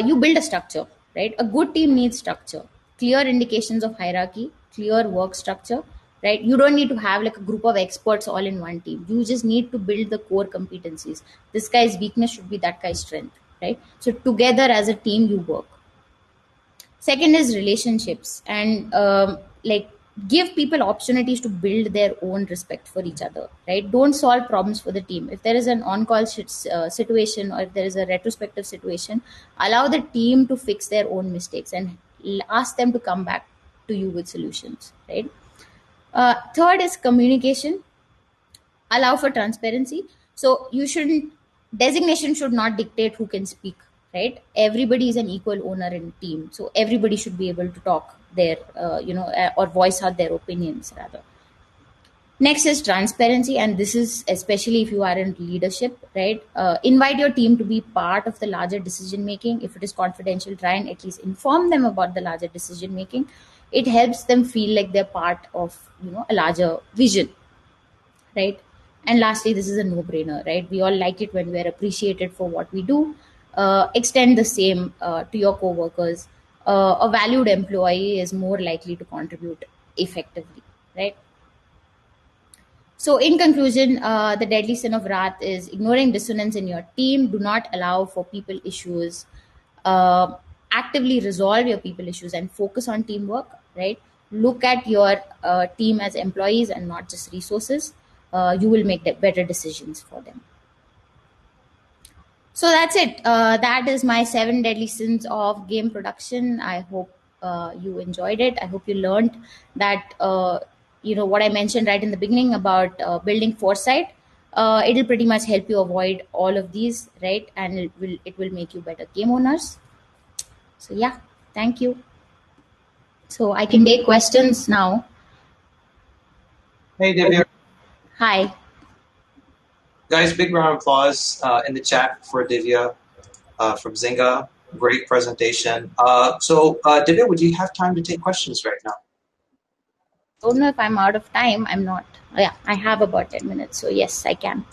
You build a structure, right? A good team needs structure, clear indications of hierarchy, clear work structure, right? You don't need to have like a group of experts all in one team. You just need to build the core competencies. This guy's weakness should be that guy's strength, right? So together as a team you work. Second is relationships, and like, give people opportunities to build their own respect for each other, right? Don't solve problems for the team. If there is an on-call situation, or if there is a retrospective situation, allow the team to fix their own mistakes and ask them to come back to you with solutions, right? Third is communication. Allow for transparency. So you shouldn't, designation should not dictate who can speak, right? Everybody is an equal owner in a team, so everybody should be able to talk their or voice out their opinions rather. Next is transparency, and this is especially if you are in leadership, right? Invite your team to be part of the larger decision making. If it is confidential, try and at least inform them about the larger decision making. It helps them feel like they're part of a larger vision, right? And lastly, this is a no brainer, right? We all like it when we're appreciated for what we do. Extend the same to your coworkers. A valued employee is more likely to contribute effectively, right? So, in conclusion, the deadly sin of wrath is ignoring dissonance in your team. Do not allow for people issues. Uh, Actively resolve your people issues and focus on teamwork, right? Look at your team as employees and not just resources. You will make better decisions for them. So that's it. That is my seven deadly sins of game production. I hope you enjoyed it. I hope you learned that what I mentioned right in the beginning about building foresight. It'll pretty much help you avoid all of these, right? And it will make you better game owners. So yeah, thank you. So I can take questions now. Hey Divya. Hi. Guys, big round of applause in the chat for Divya from Zynga. Great presentation. Divya, would you have time to take questions right now? Don't know if I'm out of time. I'm not. Yeah, I have about 10 minutes. So, yes, I can.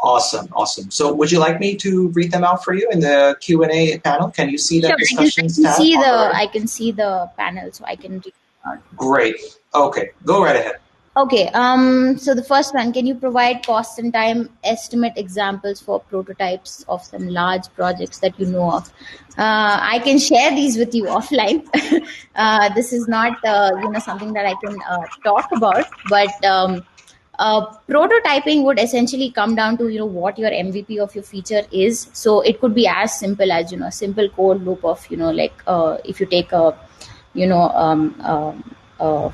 Awesome, awesome. So would you like me to read them out for you in the Q&A panel? Can you see Sure, that discussions tab on the right? I can see the panel, so I can read it out. Great. Okay, go right ahead. Okay. So the first one, can you provide cost and time estimate examples for prototypes of some large projects that you know of? I can share these with you offline. This is not, something that I can talk about, but prototyping would essentially come down to what your MVP of your feature is. So it could be as simple as a simple code loop of if you take a you know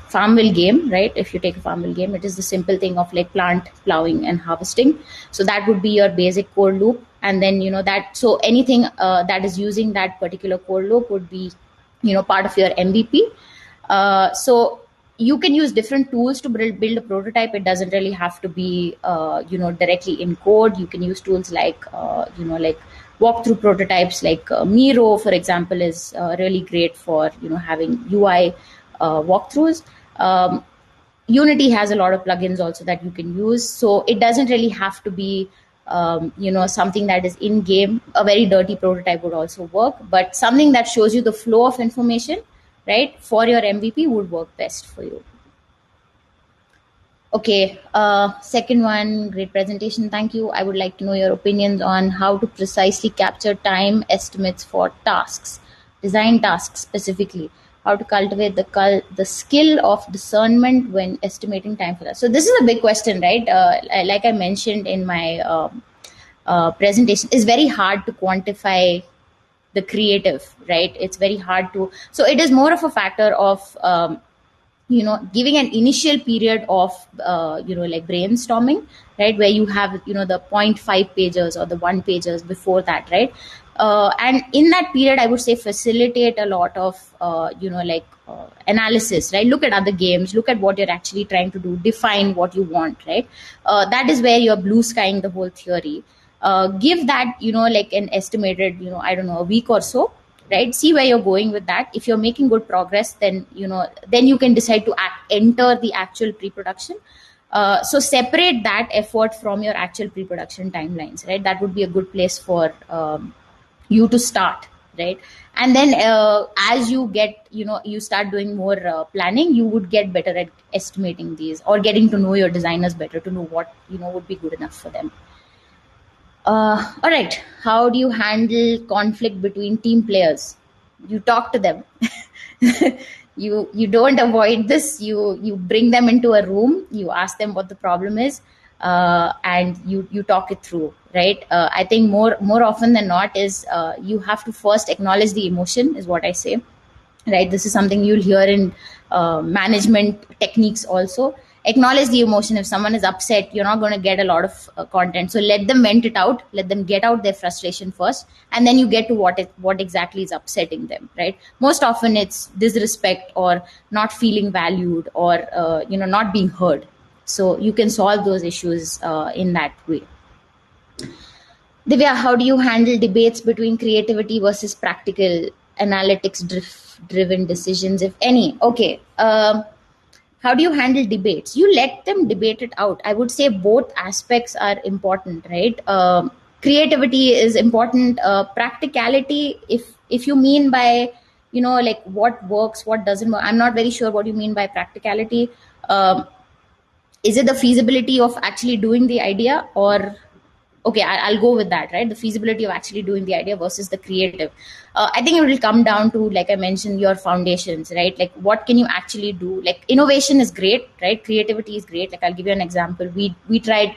Farmville game, right? If you take a Farmville game, it is the simple thing of like plant plowing and harvesting. So that would be your basic code loop, and then that, so anything that is using that particular code loop would be part of your MVP. So you can use different tools to build a prototype. It doesn't really have to be directly in code. You can use tools like like walkthrough prototypes, like Miro, for example, is really great for having UI walkthroughs. Unity has a lot of plugins also that you can use, so it doesn't really have to be something that is in game. A very dirty prototype would also work, but something that shows you the flow of information, right, for your MVP would work best for you. Okay, second one, great presentation, thank you. I would like to know your opinions on how to precisely capture time estimates for tasks, design tasks specifically. How to cultivate the skill of discernment when estimating time for that. So this is a big question, right? Like I mentioned in my presentation, it's very hard to quantify the creative, right? It's very hard to. So it is more of a factor of giving an initial period of like brainstorming, right, where you have the 0.5 pages or the 1 pages before that, right? And in that period, I would say facilitate a lot of analysis, right? Look at other games, look at what you're actually trying to do, define what you want, right? That is where you're blue skying the whole theory. Give that like an estimated I don't know, a week or so, right? See where you're going with that. If you're making good progress, then then you can decide to enter the actual pre-production. So separate that effort from your actual pre-production timelines, right? That would be a good place for you to start, right? And then as you get you start doing more planning, you would get better at estimating these, or getting to know your designers better to know what would be good enough for them. All right. How do you handle conflict between team players? You talk to them. You don't avoid this. You bring them into a room. You ask them what the problem is, and you talk it through. Right. I think more often than not is you have to first acknowledge the emotion. Is what I say. Right. This is something you'll hear in management techniques also. Acknowledge the emotion. If someone is upset, you're not going to get a lot of content, so let them vent it out, let them get out their frustration first, and then you get to what exactly is upsetting them, right? Most often it's disrespect, or not feeling valued, or not being heard. So you can solve those issues in that way. Divya, how do you handle debates between creativity versus practical analytics driven decisions, if any? Okay. How do you handle debates? You let them debate it out. I would say both aspects are important, right? Creativity is important. Practicality, if you mean by like what works, what doesn't work, I'm not very sure what you mean by practicality. Is it the feasibility of actually doing the idea, or okay, I'll go with that, right? The feasibility of actually doing the idea versus the creative. I think it will come down to, like I mentioned, your foundations, right? Like what can you actually do? Like innovation is great, right? Creativity is great. Like I'll give you an example. We tried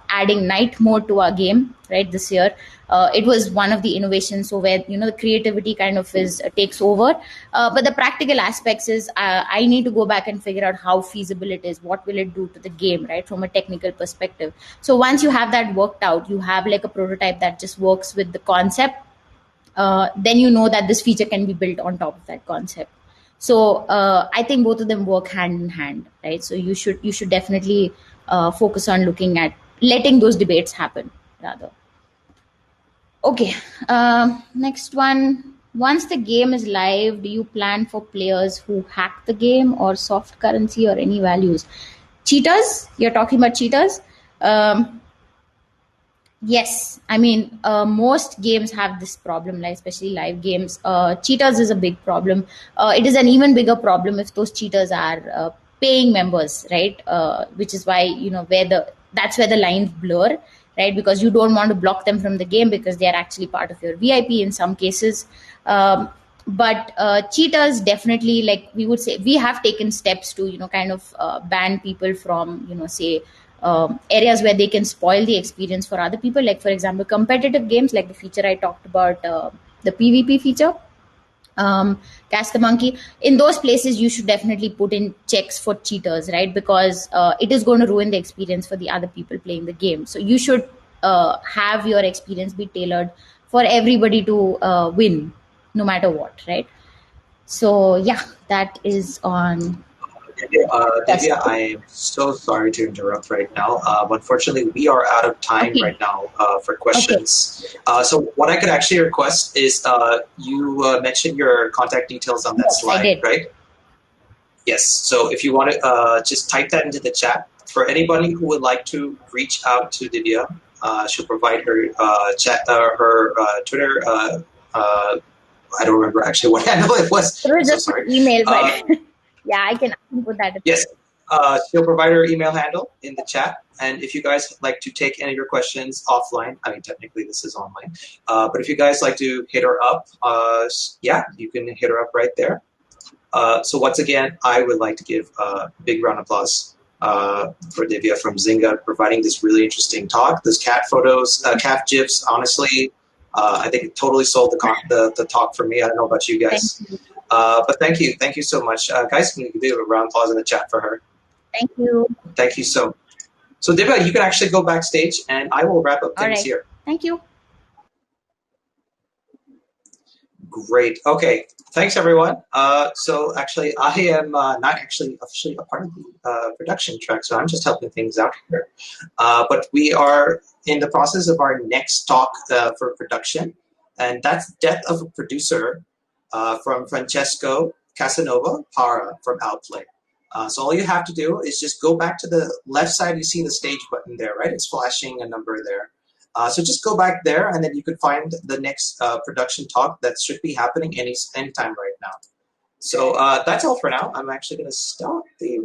adding night mode to our game, right, this year. It was one of the innovations, so where the creativity kind of is takes over, but the practical aspects is I need to go back and figure out how feasible it is, what will it do to the game, right, from a technical perspective. So once you have that worked out, you have like a prototype that just works with the concept, then you know that this feature can be built on top of that concept. So I think both of them work hand in hand, right? So you should definitely focus on looking at letting those debates happen rather. Okay, next one. Once the game is live, do you plan for players who hack the game or soft currency or any values? Cheaters? You're talking about cheaters? Um, yes, I mean, most games have this problem, like especially live games. Cheaters is a big problem. It is an even bigger problem if those cheaters are paying members, right? Which is why, that's where the lines blur, right? Because you don't want to block them from the game because they are actually part of your VIP in some cases. But cheaters definitely, like we would say, we have taken steps to kind of ban people from say areas where they can spoil the experience for other people, like for example competitive games, like the feature I talked about, the PvP feature, Catch the Monkey. In those places you should definitely put in checks for cheaters, right? Because it is going to ruin the experience for the other people playing the game. So you should have your experience be tailored for everybody to win, no matter what, right? So yeah, that is on. Yes. Divya, I am so sorry to interrupt right now. Unfortunately, we are out of time Okay. right now for Okay. questions. So what I could actually request is you mentioned your contact details on that Yes, I slide, did. right? Yes. So if you want to just type that into the chat. For anybody who would like to reach out to Divya, she'll provide her her Twitter. I don't remember actually what handle it was. It was I'm so just sorry. an email, but yeah, I can put that in. Yes, she'll provide her email handle in the chat. And if you guys like to take any of your questions offline, I mean, technically this is online, but if you guys like to hit her up, yeah, you can hit her up right there. So once again, I would like to give a big round of applause for Divya from Zynga providing this really interesting talk. Those cat photos, cat gifs, honestly, I think it totally sold the talk for me. I don't know about you Thank guys. you. But thank you so much. Guys, can you give a round of applause in the chat for her? Thank you. Thank you so much. So Divya, you can actually go backstage and I will wrap up All things right. here. Thank you. Great. Okay. Thanks, everyone. So actually, I am not actually officially a part of the production track, so I'm just helping things out here. But we are in the process of our next talk for production, and that's Death of a Producer from Francesco Casanova Para from Outplay. So all you have to do is just go back to the left side. You see the stage button there, right? It's flashing a number there. So just go back there, and then you can find the next production talk that should be happening anytime right now. So that's all for now. I'm actually going to stop the